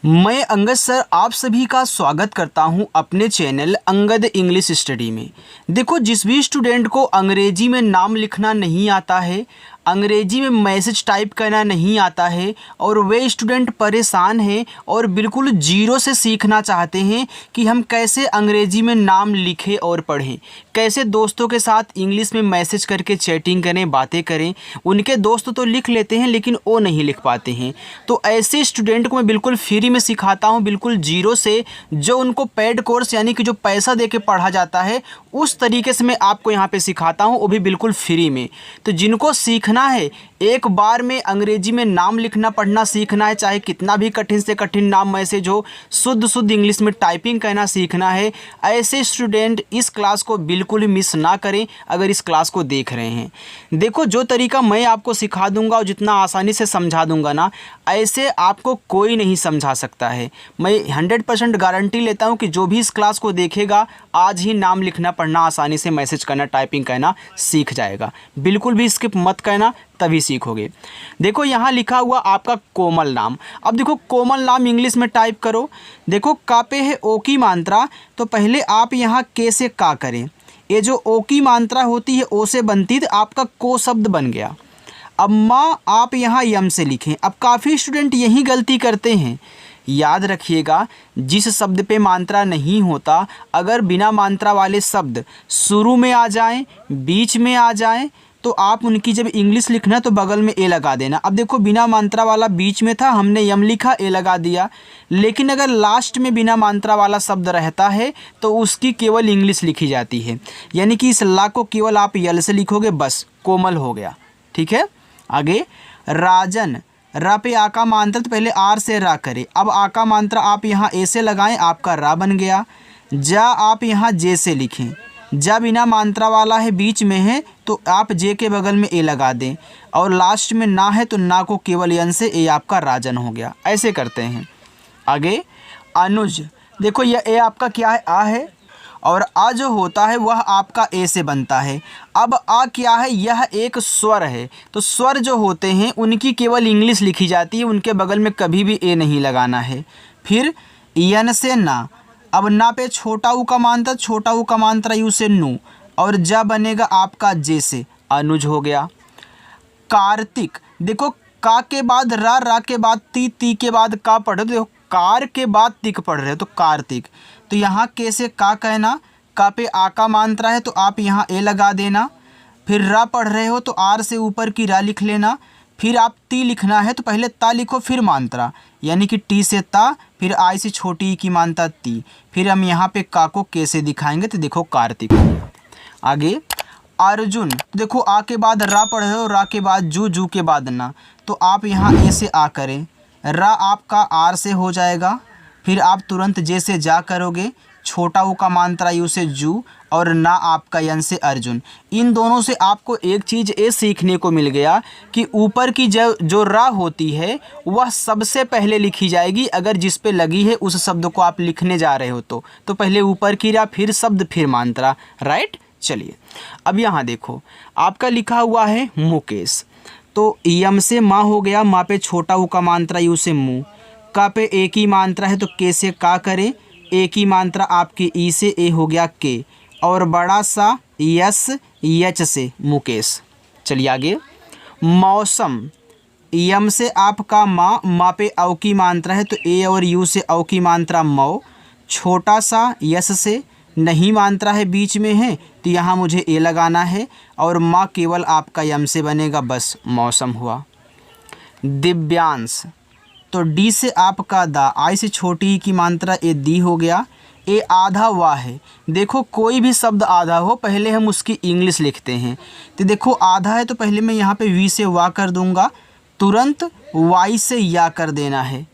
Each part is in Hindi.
मैं अंगद सर आप सभी का स्वागत करता हूं अपने चैनल अंगद इंग्लिश स्टडी में। देखो, जिस भी स्टूडेंट को अंग्रेजी में नाम लिखना नहीं आता है, अंग्रेजी में मैसेज टाइप करना नहीं आता है और वे स्टूडेंट परेशान हैं और बिल्कुल जीरो से सीखना चाहते हैं कि हम कैसे अंग्रेजी में नाम लिखें और पढ़ें, कैसे दोस्तों के साथ इंग्लिश में मैसेज करके चैटिंग करें, बातें करें। उनके दोस्त तो लिख लेते हैं लेकिन वो नहीं लिख पाते हैं। तो ऐसे स्टूडेंट को मैं बिल्कुल फ्री में सिखाता हूँ, बिल्कुल जीरो से। जो उनको पेड कोर्स यानी कि जो पैसा दे के पढ़ा जाता है उस तरीके से मैं आपको यहाँ पे सिखाता हूँ, वो भी बिल्कुल फ्री में। तो जिनको सीखना है, एक बार में अंग्रेजी में नाम लिखना पढ़ना सीखना है, चाहे कितना भी कठिन से कठिन नाम मैसेज हो, शुद्ध इंग्लिश में टाइपिंग करना सीखना है, ऐसे स्टूडेंट इस क्लास को बिल्कुल मिस ना करें अगर इस क्लास को देख रहे हैं। देखो, जो तरीका मैं आपको सिखा दूंगा और जितना आसानी से समझा दूंगा ना, ऐसे आपको कोई नहीं समझा सकता है। मैं 100% गारंटी लेता हूं कि जो भी इस क्लास को देखेगा आज ही नाम लिखना पढ़ना आसानी से मैसेज करना टाइपिंग करना सीख जाएगा। बिल्कुल भी स्किप मत करना, तभी सीखोगे। देखो, यहाँ लिखा हुआ आपका कोमल नाम। अब देखो, कोमल नाम इंग्लिश में टाइप करो। देखो, का पे है ओ की मात्रा, तो पहले आप यहाँ के से का करें। ये जो ओ की मात्रा होती है ओ से बनती, तो आपका को शब्द बन गया। अब माँ आप यहाँ यम से लिखें। अब काफ़ी स्टूडेंट यही गलती करते हैं। याद रखिएगा, जिस शब्द पे मात्रा नहीं होता, अगर बिना मात्रा वाले शब्द शुरू में आ जाएं, बीच में आ जाएं, तो आप उनकी जब इंग्लिश लिखना तो बगल में ए लगा देना। अब देखो, बिना मात्रा वाला बीच में था, हमने यम लिखा, ए लगा दिया। लेकिन अगर लास्ट में बिना मात्रा वाला शब्द रहता है तो उसकी केवल इंग्लिश लिखी जाती है, यानी कि इस ला को केवल आप यल से लिखोगे, बस कोमल हो गया। ठीक है, आगे राजन, रा पे आ का मात्रा, तो पहले आर से रा करें। अब आ का मात्रा आप यहाँ ए से लगाएं, आपका रा बन गया। जा आप यहाँ जे से लिखें। जा बिना मात्रा वाला है, बीच में है, तो आप जे के बगल में ए लगा दें। और लास्ट में ना है तो ना को केवल यन से, ए आपका राजन हो गया। ऐसे करते हैं। आगे अनुज, देखो यह ए आपका क्या है, आ है, और आ जो होता है वह आपका ए से बनता है। अब आ क्या है, यह एक स्वर है। तो स्वर जो होते हैं उनकी केवल इंग्लिश लिखी जाती है, उनके बगल में कभी भी ए नहीं लगाना है। फिर यन से ना। अब ना पे छोटा ऊ का मात्रा, छोटा ऊ का मात्रा यू से नू, और जा बनेगा आपका जे से, अनुज हो गया। कार्तिक, देखो का के बाद रा, रा के बाद ती, ती के बाद का पढ़ रहे हो, कार के बाद तिक पढ़ रहे हो तो कार्तिक। तो यहाँ के से का कहना, का पे आ का मात्रा है तो आप यहाँ ए लगा देना। फिर रा पढ़ रहे हो तो आर से ऊपर की रा लिख लेना। फिर आप ती लिखना है तो पहले ता लिखो, फिर मात्रा, यानी कि टी से ता, फिर आई से छोटी ई की मात्रा ती। फिर हम यहाँ पे का को के से दिखाएंगे, तो देखो कार्तिक हो गया। आगे अर्जुन, देखो आ के बाद रा पढ़ रहे हो, रा के बाद जू, जू के बाद ना, तो आप यहाँ ए से आ करें। रा आपका आर से हो जाएगा। फिर आप तुरंत जे से जा करोगे, छोटा ऊ का मात्रा यू से जू, और ना आपका यन से अर्जुन। इन दोनों से आपको एक चीज़ ये सीखने को मिल गया कि ऊपर की जो रा होती है वह सबसे पहले लिखी जाएगी। अगर जिस पे लगी है उस शब्द को आप लिखने जा रहे हो तो पहले ऊपर की रा, फिर शब्द, फिर मात्रा। राइट, चलिए अब यहाँ देखो, आपका लिखा हुआ है मुकेश, तो यम से माँ हो गया, माँ पे छोटा ऊ का मात्रा यू से मुँह, का पे ए की मात्रा है तो के से का करें, ए की मात्रा आपके ई से, ए हो गया के, और बड़ा सा यस यच से मुकेश। चलिए आगे मौसम, यम से आपका माँ, माँ पे औ की मात्रा है तो ए और यू से औ की मात्रा मौ, छोटा सा यस से, नहीं मात्रा है बीच में है तो यहाँ मुझे ए लगाना है, और माँ केवल आपका यम से बनेगा, बस मौसम हुआ। दिव्यांश, तो डी से आपका दा, आई से छोटी की मात्रा ए दी हो गया। ए आधा वाह है। देखो, कोई भी शब्द आधा हो पहले हम उसकी इंग्लिश लिखते हैं। तो देखो आधा है तो पहले मैं यहाँ पे वी से वाह कर दूंगा, तुरंत वाई से या कर देना है।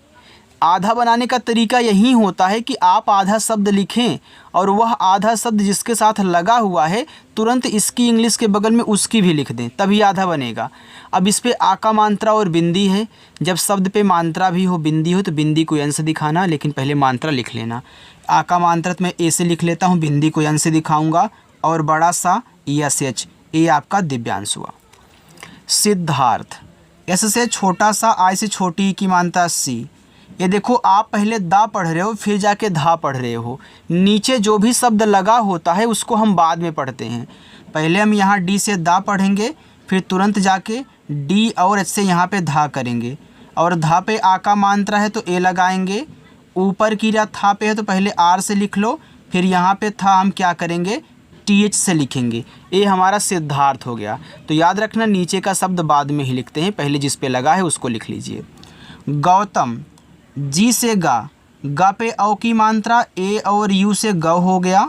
आधा बनाने का तरीका यही होता है कि आप आधा शब्द लिखें और वह आधा शब्द जिसके साथ लगा हुआ है तुरंत इसकी इंग्लिश के बगल में उसकी भी लिख दें, तभी आधा बनेगा। अब इस पे आ का मात्रा और बिंदी है। जब शब्द पे मात्रा भी हो, बिंदी हो, तो बिंदी को यन से दिखाना, लेकिन पहले मात्रा लिख लेना। आ का मात्रा तो मैं ए से लिख लेता हूँ, बिंदी को यन से दिखाऊंगा, और बड़ा सा यस एच, ए आपका दिव्यांश हुआ। सिद्धार्थ, एस से छोटा सा, आई से छोटी की मात्रा सी, ये देखो आप पहले दा पढ़ रहे हो फिर जाके धा पढ़ रहे हो। नीचे जो भी शब्द लगा होता है उसको हम बाद में पढ़ते हैं। पहले हम यहाँ डी से दा पढ़ेंगे, फिर तुरंत जाके डी और एच से यहाँ पे धा करेंगे, और धा पे आ का मात्रा है तो ए लगाएंगे। ऊपर की या था पे है तो पहले आर से लिख लो, फिर यहाँ पे था हम क्या करेंगे टी एच से लिखेंगे। ये हमारा सिद्धार्थ हो गया। तो याद रखना नीचे का शब्द बाद में ही लिखते हैं, पहले जिस पे लगा है उसको लिख लीजिए। गौतम, जी से गा पे औ की मात्रा ए और यू से गौ हो गया।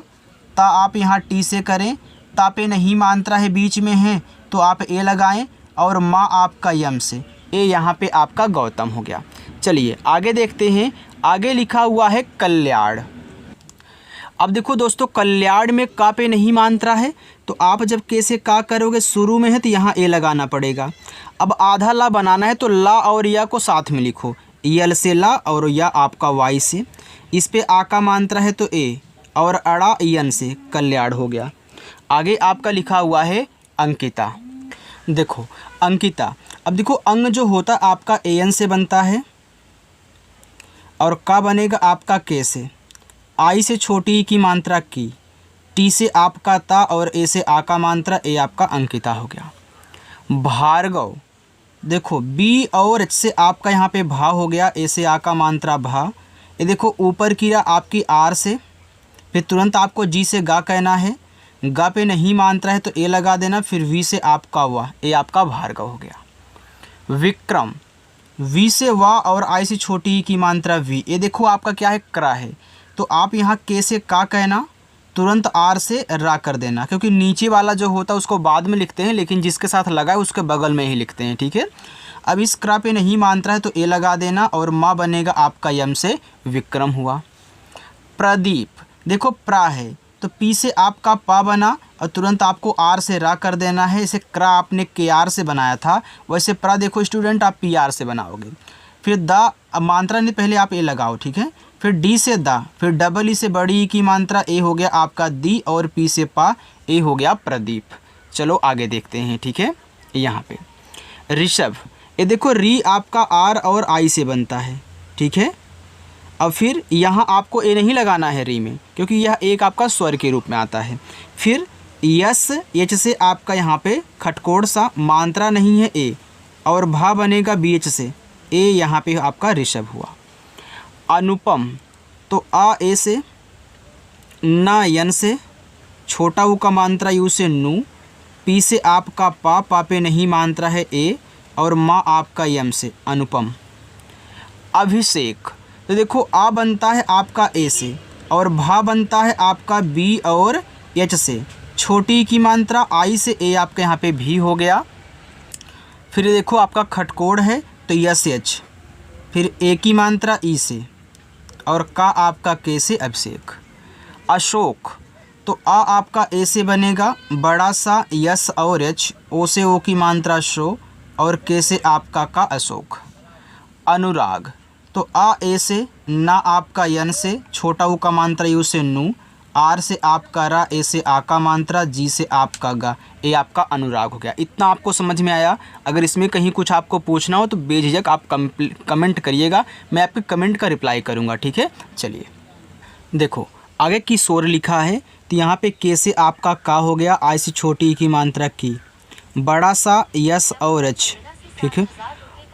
ता आप यहाँ टी से करें, ता पे नहीं मात्रा है बीच में है तो आप ए लगाएं, और माँ आपका यम से, ए यहाँ पे आपका गौतम हो गया। चलिए आगे देखते हैं। आगे लिखा हुआ है कल्याण। अब देखो दोस्तों, कल्याण में का पे नहीं मात्रा है तो आप जब के से का करोगे शुरू में है तो यहाँ ए लगाना पड़ेगा। अब आधा ला बनाना है तो ला और या को साथ में लिखो, यल से ला और या आपका वाई से। इस पे आ का मात्रा है तो ए और अड़ा यन से, कल्याण हो गया। आगे आपका लिखा हुआ है अंकिता। देखो अंकिता, अब देखो अंग जो होता आपका ए एन से बनता है और का बनेगा आपका के से। आई से छोटी की मात्रा की, टी से आपका ता और ए से आ का मात्रा, ए आपका अंकिता हो गया। भार्गव, देखो बी और एच से आपका यहाँ पे भा हो गया, ए से आ का मात्रा भा। ये देखो ऊपर की आपकी आर से, फिर तुरंत आपको जी से गा कहना है। गा पे नहीं मात्रा है तो ए लगा देना, फिर वी से आपका वाह, ए आपका भार्गव हो गया। विक्रम, वी से वाह और आई से छोटी की मात्रा वी। ये देखो आपका क्या है क्रा है तो आप यहाँ के से का कहना, तुरंत आर से रा कर देना, क्योंकि नीचे वाला जो होता है उसको बाद में लिखते हैं लेकिन जिसके साथ लगा है उसके बगल में ही लिखते हैं, ठीक है। अब इस क्रा पे नहीं मात्रा है तो ए लगा देना, और माँ बनेगा आपका यम से विक्रम हुआ। प्रदीप, देखो प्रा है तो पी से आपका पा बना और तुरंत आपको आर से रा कर देना है। इसे क्रा आपने के आर से बनाया था, वैसे प्रा देखो स्टूडेंट आप पी आर से बनाओगे। फिर दा, अब मात्रा नहीं पहले आप ए लगाओ, ठीक है। फिर डी से दा, फिर डबल ई से बड़ी ई की मात्रा ए हो गया आपका दी, और पी से पा, ए हो गया प्रदीप। चलो आगे देखते हैं, ठीक है। यहाँ पे ऋषभ, ये देखो री आपका आर और आई से बनता है, ठीक है। अब फिर यहाँ आपको ए नहीं लगाना है री में, क्योंकि यह एक आपका स्वर के रूप में आता है। फिर यस एच से आपका यहाँ पे खटकोड़ सा, मात्रा नहीं है ए, और भा बनेगा बी एच से, ए यहाँ पे आपका ऋषभ हुआ। अनुपम, तो आ ए से, ना यन से, छोटा ऊ का मात्रा यू से नू, पी से आपका पा पे नहीं मात्रा है ए, और माँ आपका यम से, अनुपम। अभिषेक, तो देखो आ बनता है आपका ए से और भा बनता है आपका बी और एच से, छोटी की मात्रा आई से, ए आपके यहाँ पे भी हो गया। फिर देखो आपका खटकोड़ है तो यस एच, फिर ए की मात्रा ई से, और का आपका के से अभिषेक। अशोक, तो आ आपका ए से बनेगा बड़ा सा यस और एच, ओ से ओ की मात्रा शो, और के से आपका का अशोक। अनुराग, तो आ ए से, ना आपका यन से, छोटा ऊ का मात्रा यू से नू, आर से आपका रा, ए से आ का मात्रा, जी से आपका गा, ए आपका अनुराग हो गया। इतना आपको समझ में आया। अगर इसमें कहीं कुछ आपको पूछना हो तो बेझिझक आप कमेंट करिएगा, मैं आपके कमेंट का रिप्लाई करूँगा, ठीक है। चलिए देखो आगे किशोर लिखा है तो यहाँ पे के से आपका का हो गया, आई से छोटी की मात्रा की, बड़ा सा यस और एच, ठीक है।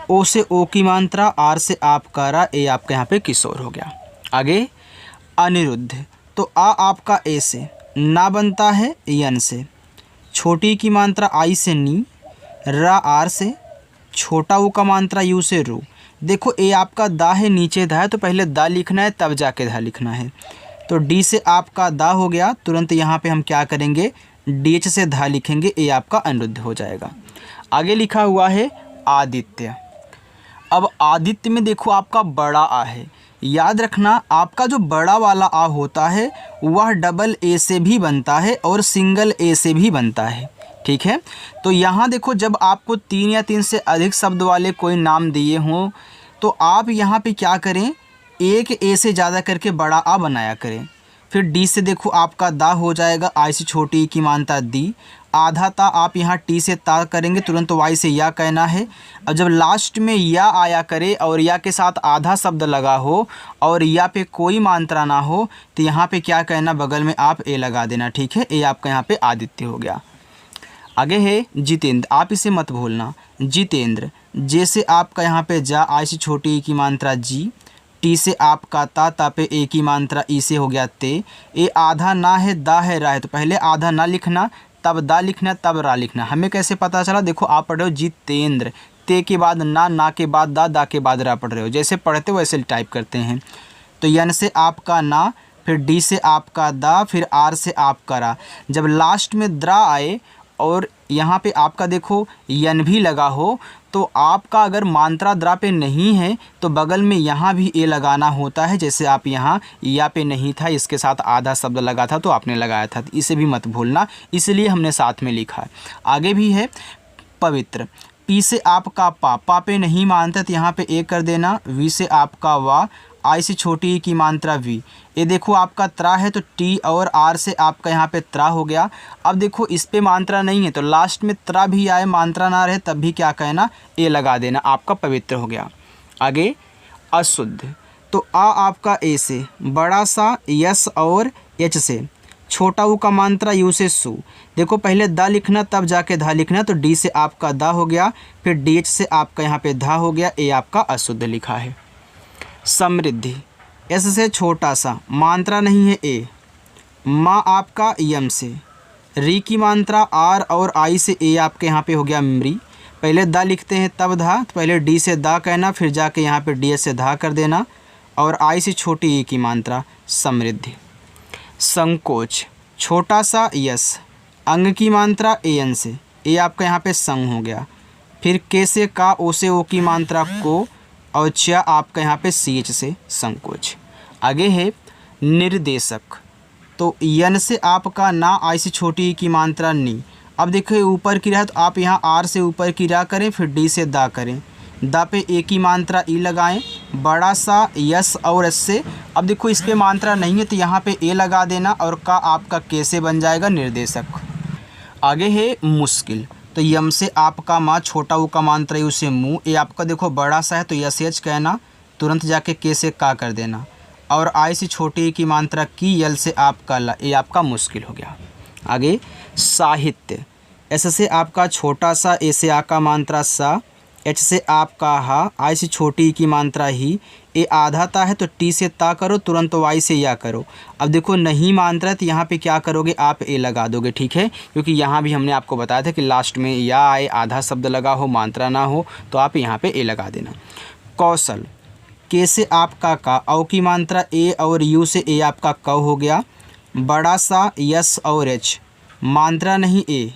ओ से ओ की मात्रा, आर से आपका रा, ए आपका यहाँ पे किशोर हो गया। आगे अनिरुद्ध, तो आ आपका ए से, ना बनता है यन से, छोटी की मात्रा आई से नी, रा आर से, छोटा ऊ का मात्रा यू से रू। देखो ए आपका दा है, नीचे दा है तो पहले दा लिखना है तब जाके धा लिखना है। तो डी से आपका दा हो गया, तुरंत यहाँ पे हम क्या करेंगे डी एच से धा लिखेंगे, ए आपका अनिरुद्ध हो जाएगा। आगे लिखा हुआ है आदित्य। अब आदित्य में देखो आपका बड़ा आ है, याद रखना आपका जो बड़ा वाला आ होता है वह डबल ए से भी बनता है और सिंगल ए से भी बनता है, ठीक है। तो यहाँ देखो जब आपको 3 या 3 से अधिक शब्द वाले कोई नाम दिए हों तो आप यहाँ पे क्या करें, एक ए से ज़्यादा करके बड़ा आ बनाया करें। फिर डी से देखो आपका दा हो जाएगा, आई से छोटी की मात्रा दी, आधा ता आप यहाँ टी से ता करेंगे, तुरंत वाई से या कहना है। अब जब लास्ट में या आया करे और या के साथ आधा शब्द लगा हो और या पे कोई मात्रा ना हो तो यहाँ पे क्या कहना, बगल में आप ए लगा देना, ठीक है। ए आपका यहाँ पे आदित्य हो गया। आगे है जितेंद्र, आप इसे मत भूलना। जितेंद्र, जैसे आपका यहाँ पे जा, आई से छोटी ई की मात्रा जी, टी से आपका ता पे ए की मात्रा ई से हो गया ते। ए आधा ना है, दा है, रा है, तो पहले आधा ना लिखना, तब दा लिखना, तब रा लिखना। हमें कैसे पता चला, देखो आप पढ़ रहे हो जितेंद्र, ते के बाद ना के बाद दा के बाद रा पढ़ रहे हो, जैसे पढ़ते हो वैसे टाइप करते हैं। तो यन से आपका ना, फिर डी से आपका दा, फिर आर से आपका रा। जब लास्ट में द्रा आए और यहाँ पे आपका देखो यन भी लगा हो, तो आपका अगर मात्रा द्रा पे नहीं है तो बगल में यहाँ भी ए लगाना होता है। जैसे आप यहाँ या पे नहीं था, इसके साथ आधा शब्द लगा था तो आपने लगाया था, इसे भी मत भूलना, इसलिए हमने साथ में लिखा है। आगे भी है पवित्र, पी से आपका पा पे नहीं मानता तो यहाँ पे ए कर देना। वी से आपका वा, आई से छोटी ई की मात्रा वी। ये देखो आपका त्रा है तो टी और आर से आपका यहाँ पे त्रा हो गया। अब देखो इस पे मात्रा नहीं है तो लास्ट में त्रा भी आए, मात्रा ना रहे तब भी क्या कहना, ए लगा देना, आपका पवित्र हो गया। आगे अशुद्ध, तो आ आपका ए से, बड़ा सा यस और एच से, छोटा ऊ का मात्रा यू से सु। देखो पहले दा लिखना तब जाके धा लिखना, तो डी से आपका दा हो गया, फिर डी एच से आपका यहाँ पे धा हो गया, ए आपका अशुद्ध लिखा है। समृद्धि, एस से छोटा सा, मात्रा नहीं है ए, माँ आपका यम से, री की मात्रा आर और आई से ए आपके यहाँ पे हो गया मृ। पहले दा लिखते हैं तब धा, तो पहले डी से दा कहना, फिर जाके यहाँ पे डी एस से धा कर देना, और आई से छोटी ई की मात्रा समृद्धि। संकोच, छोटा सा यस, अंग की मात्रा ए एन से, ए आपका यहाँ पे संग हो गया, फिर के से का, ओ से ओ की मात्रा को, और च आपका यहाँ पे सी एच से संकोच। आगे है निर्देशक, तो यन से आपका ना, आई से छोटी ई की मात्रा नी। अब देखो ऊपर की रहा तो आप यहाँ आर से ऊपर की रा करें, फिर डी से दा करें, दा पे ए की मात्रा ई लगाएं, बड़ा सा यस और एस से। अब देखो इस पे मात्रा नहीं है तो यहाँ पे ए लगा देना, और का आपका के से बन जाएगा निर्देशक। आगे है मुश्किल, तो यम से आपका माँ, छोटा ऊ का मात्रा यू से मुँह, ये आपका देखो बड़ा सा है तो यस एच कहना, तुरंत जाके के से का कर देना, और आई से छोटी ई की मात्रा की, यल से आपका ला, ये आपका मुश्किल हो गया। आगे साहित्य, एस से आपका छोटा सा, ए से आ का मात्रा सा, एच से आपका हा, आई से छोटी ई की मात्रा ही, ए आधा ता है तो टी से ता करो, तुरंत वाई से या करो। अब देखो नहीं मात्रा तो यहाँ पे क्या करोगे, आप ए लगा दोगे, ठीक है, क्योंकि यहाँ भी हमने आपको बताया था कि लास्ट में या आए, आधा शब्द लगा हो, मात्रा ना हो, तो आप यहाँ पे ए लगा देना। कौशल, के से आपका का, औ की मात्रा ए और यू से ए आपका क हो गया, बड़ा सा यस और एच, मात्रा नहीं ए,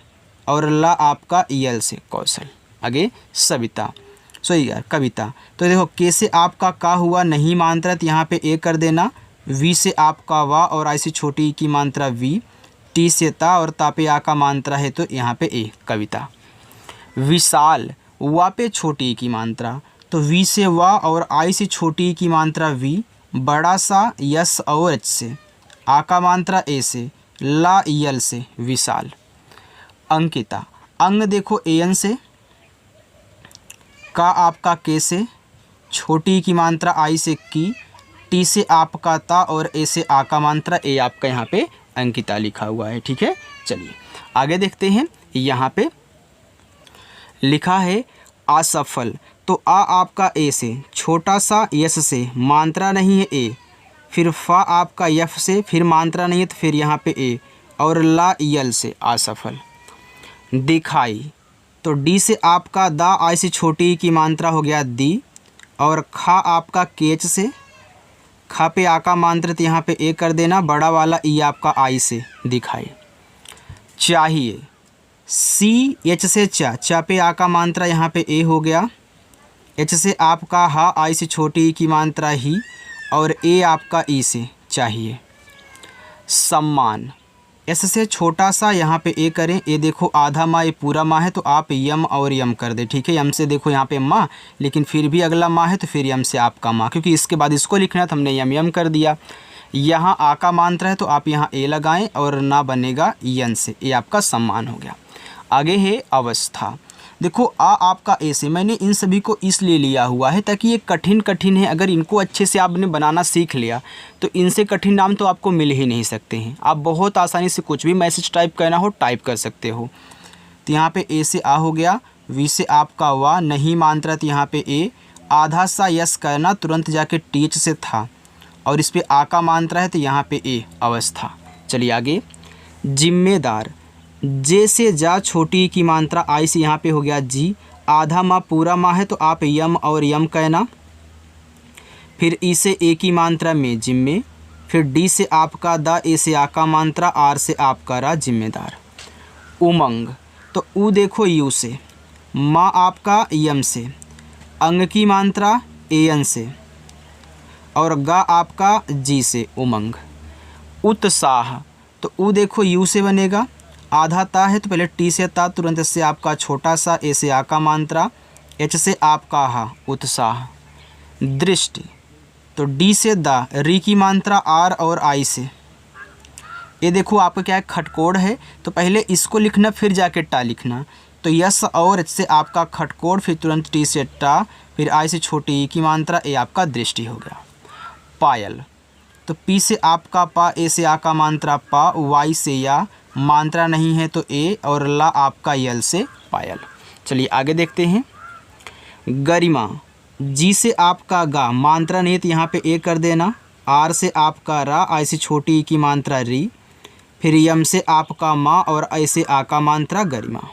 और ला आपका यल से कौशल। आगे सविता, सॉरी यार कविता, तो देखो के से आपका का हुआ, नहीं मात्रा तो यहाँ पे ए कर देना, वी से आपका वा और आई से छोटी की मात्रा वी, टी से ता और ता पे आ का मात्रा है तो यहाँ पे ए कविता। विशाल, वा पे छोटी की मात्रा, तो वी से वा और आई से छोटी की मात्रा वी, बड़ा सा यस और एच से, आ का मात्रा ए से, ला यल से विशाल। अंकिता, अंग देखो ए एन से, का आपका के से, छोटी की मात्रा आई से की, टी से आपका ता और ए से आ का मात्रा, ए आपका यहाँ पे अंकिता लिखा हुआ है, ठीक है। चलिए आगे देखते हैं, यहाँ पे लिखा है असफल, तो आ आपका ए से, छोटा सा यस से, मात्रा नहीं है ए, फिर फा आपका यफ से, फिर मात्रा नहीं है तो फिर यहाँ पे ए, और ला यल से असफल। दिखाई, तो डी से आपका दा, आई से छोटी की मात्रा हो गया दी, और खा आपका केच से, खा पे आ का मात्रा तो यहाँ पे ए कर देना, बड़ा वाला ई आपका आई से दिखाई। चाहिए, सी एच से चा पे आ का मात्रा यहाँ पे ए हो गया, एच से आपका हा, आई से छोटी की मात्रा ही, और ए आपका ई से चाहिए। सम्मान, एस से छोटा सा यहाँ पे ए करें, ये देखो आधा माँ, ये पूरा माँ है तो आप यम और यम कर दे, ठीक है। यम से देखो यहाँ पे माँ, लेकिन फिर भी अगला माँ है तो फिर यम से आपका माँ, क्योंकि इसके बाद इसको लिखना था, हमने यम यम कर दिया। यहाँ आ का मात्रा है तो आप यहाँ ए लगाएं और ना बनेगा यन से, ये आपका सम्मान हो गया। आगे है अवस्था। देखो आ आपका ए से, मैंने इन सभी को इसलिए लिया हुआ है ताकि ये कठिन कठिन है, अगर इनको अच्छे से आपने बनाना सीख लिया तो इनसे कठिन नाम तो आपको मिल ही नहीं सकते हैं। आप बहुत आसानी से कुछ भी मैसेज टाइप करना हो टाइप कर सकते हो। तो यहाँ पे ए से आ हो गया, वी से आपका वा, नहीं मात्रा तो यहाँ पे ए, आधा सा यस करना तुरंत जाके टीच से था, और इस पे आ का मात्रा है तो यहाँ पे ए अवस्था। चलिए आगे, जिम्मेदार, जे से जा छोटी की मात्रा आई से यहाँ पे हो गया जी, आधा माँ पूरा माँ है तो आप यम और यम कहना, फिर ई से ए की मात्रा में जिम्मे, फिर डी से आपका दा, ए से आ का मात्रा, आर से आपका रा जिम्मेदार। उमंग, तो ऊ देखो यू से, माँ आपका यम से, अंग की मात्रा ए एन से, और गा आपका जी से उमंग। उत्साह, तो ऊ देखो यू से बनेगा, आधा ता है तो पहले टी से ता, तुरंत से आपका छोटा सा, ए से आ का मात्रा, एच से आपका हा उत्साह। दृष्टि, तो डी से दा, री की मात्रा आर और आई से, ये देखो आपका क्या है खटकोड़ है तो पहले इसको लिखना फिर जाके टा लिखना, तो यस और एच से आपका खटकोड़, फिर तुरंत टी से टा, फिर आई से छोटी ई की मात्रा, ए आपका दृष्टि हो गया। पायल, तो पी से आपका पा, ए से आ का मात्रा पा, वाई से या, मात्रा नहीं है तो ए, और ला आपका यल से पायल। चलिए आगे देखते हैं। गरिमा, जी से आपका गा, मात्रा नहीं तो यहाँ पे ए कर देना, आर से आपका रा, आई से छोटी ई की मात्रा री, फिर यम से आपका माँ, और ऐ से आ का मात्रा गरिमा।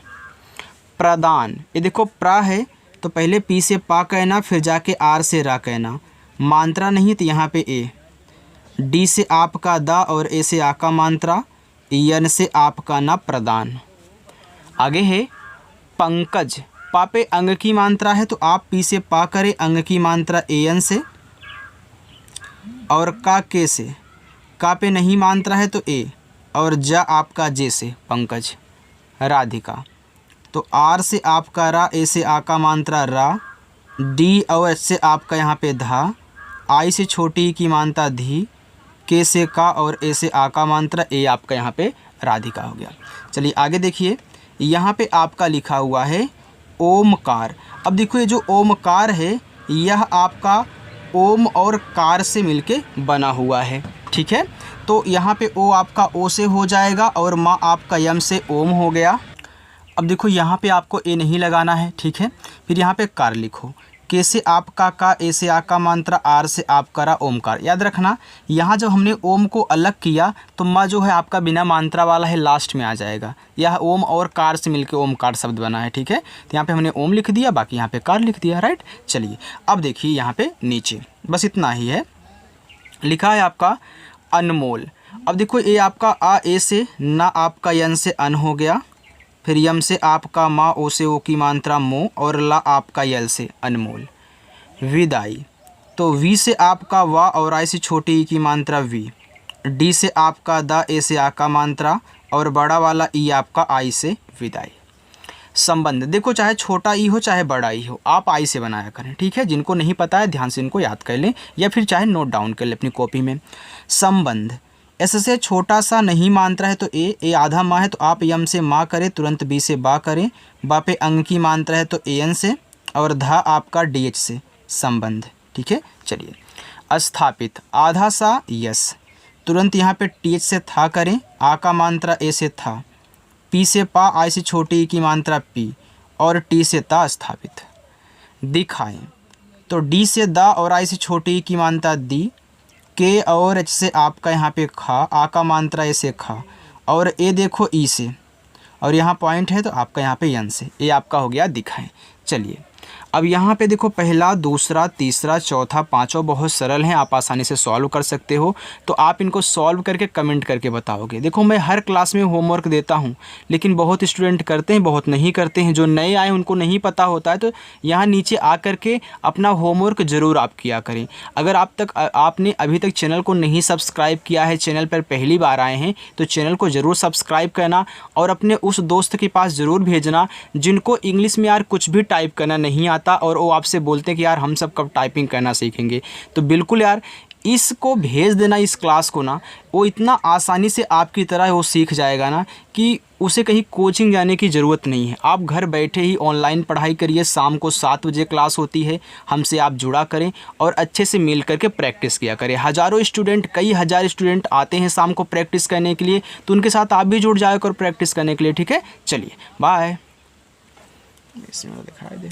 प्रदान, ये देखो प्रा है तो पहले पी से पा कहना, फिर जाके आर से रा कहना, मात्रा नहीं तो यहाँ पे ए, डी से आपका दा, और ए से आ का मात्रा, यन से आपका ना प्रदान। आगे है पंकज, पा पे अंग की मात्रा है तो आप पी से पा करें, अंग की मात्रा ए एन से, और का के से, का पे नहीं मात्रा है तो ए, और जा आपका जे से पंकज। राधिका, तो आर से आपका रा, ए से आ का मात्रा रा, डी और एच से आपका यहाँ पे धा, आई से छोटी की मात्रा धी, के से का, और ए से आ का मात्रा, ए आपका यहाँ पे राधिका हो गया। चलिए आगे देखिए, यहाँ पे आपका लिखा हुआ है ओमकार। अब देखो ये जो ओमकार है यह आपका ओम और कार से मिलके बना हुआ है, ठीक है। तो यहाँ पे ओ आपका ओ से हो जाएगा, और माँ आपका यम से ओम हो गया। अब देखो यहाँ पे आपको ए नहीं लगाना है, ठीक है। फिर यहाँ पे कार लिखो, के से आपका का, ए से आ का मात्रा, आर से आपका रा ओमकार। याद रखना यहाँ जब हमने ओम को अलग किया तो माँ जो है आपका बिना मात्रा वाला है लास्ट में आ जाएगा। यह ओम और कार से मिलके ओमकार शब्द बना है, ठीक है। तो यहाँ पे हमने ओम लिख दिया, बाकी यहाँ पे कार लिख दिया, राइट। चलिए अब देखिए यहाँ पे नीचे बस इतना ही है, लिखा है आपका अनमोल। अब देखो ये आपका आ ए से, ना आपका यन से अन हो गया, फिर यम से आपका माँ, ओ से ओ की मात्रा मो, और ला आपका यल से अनमोल। विदाई, तो वी से आपका वा, और आई से छोटी ई की मात्रा वी, डी से आपका दा, ए से आ का मात्रा, और बड़ा वाला ई आपका आई से विदाई। संबंध, देखो चाहे छोटा ई हो चाहे बड़ा ई हो आप आई से बनाया करें, ठीक है। जिनको नहीं पता है ध्यान से इनको याद कर लें, या फिर चाहे नोट डाउन कर लें अपनी कॉपी में। संबंध, एस से छोटा सा नहीं मात्रा है तो ए आधा माँ है तो आप यम से माँ करें, तुरंत बी से बा करें, बा पे अंग की मात्रा है तो ए एन से, और धा आपका डी एच से संबंध, ठीक है। चलिए स्थापित, आधा सा यस, तुरंत यहाँ पे टी एच से था करें, आ का मात्रा ए से था, पी से पा, आई से छोटी की मात्रा पी, और टी से ता स्थापित। दिखाएं, तो डी से दा, और आई से छोटी की मात्रा दी, के और एच से आपका यहाँ पे खा, आ का मात्रा ए से खा, और ए देखो ई से, और यहाँ पॉइंट है तो आपका यहाँ पे यन से, ये आपका हो गया दिखाएं। चलिए अब यहाँ पे देखो पहला, दूसरा, तीसरा, चौथा, पांचों बहुत सरल हैं, आप आसानी से सॉल्व कर सकते हो। तो आप इनको सॉल्व करके कमेंट करके बताओगे। देखो मैं हर क्लास में होमवर्क देता हूँ, लेकिन बहुत स्टूडेंट करते हैं, बहुत नहीं करते हैं। जो नए आए उनको नहीं पता होता है, तो यहाँ नीचे आ करके अपना होमवर्क ज़रूर आप किया करें। अगर आपने अभी तक चैनल को नहीं सब्सक्राइब किया है, चैनल पर पहली बार आए हैं, तो चैनल को ज़रूर सब्सक्राइब करना, और अपने उस दोस्त के पास ज़रूर भेजना जिनको इंग्लिश में यार कुछ भी टाइप करना नहीं आता, और वो आपसे बोलते हैं कि यार हम सब कब टाइपिंग करना सीखेंगे। तो बिल्कुल यार इसको भेज देना इस क्लास को ना, वो इतना आसानी से आपकी तरह वो सीख जाएगा ना कि उसे कहीं कोचिंग जाने की ज़रूरत नहीं है। आप घर बैठे ही ऑनलाइन पढ़ाई करिए, शाम को 7 बजे क्लास होती है, हमसे आप जुड़ा करें और अच्छे से मिल करके प्रैक्टिस किया करें। हज़ारों स्टूडेंट, कई हज़ार स्टूडेंट आते हैं शाम को प्रैक्टिस करने के लिए, तो उनके साथ आप भी जुड़ जाया करो प्रैक्टिस करने के लिए। ठीक है, चलिए बाय। इसमें दिखाई दे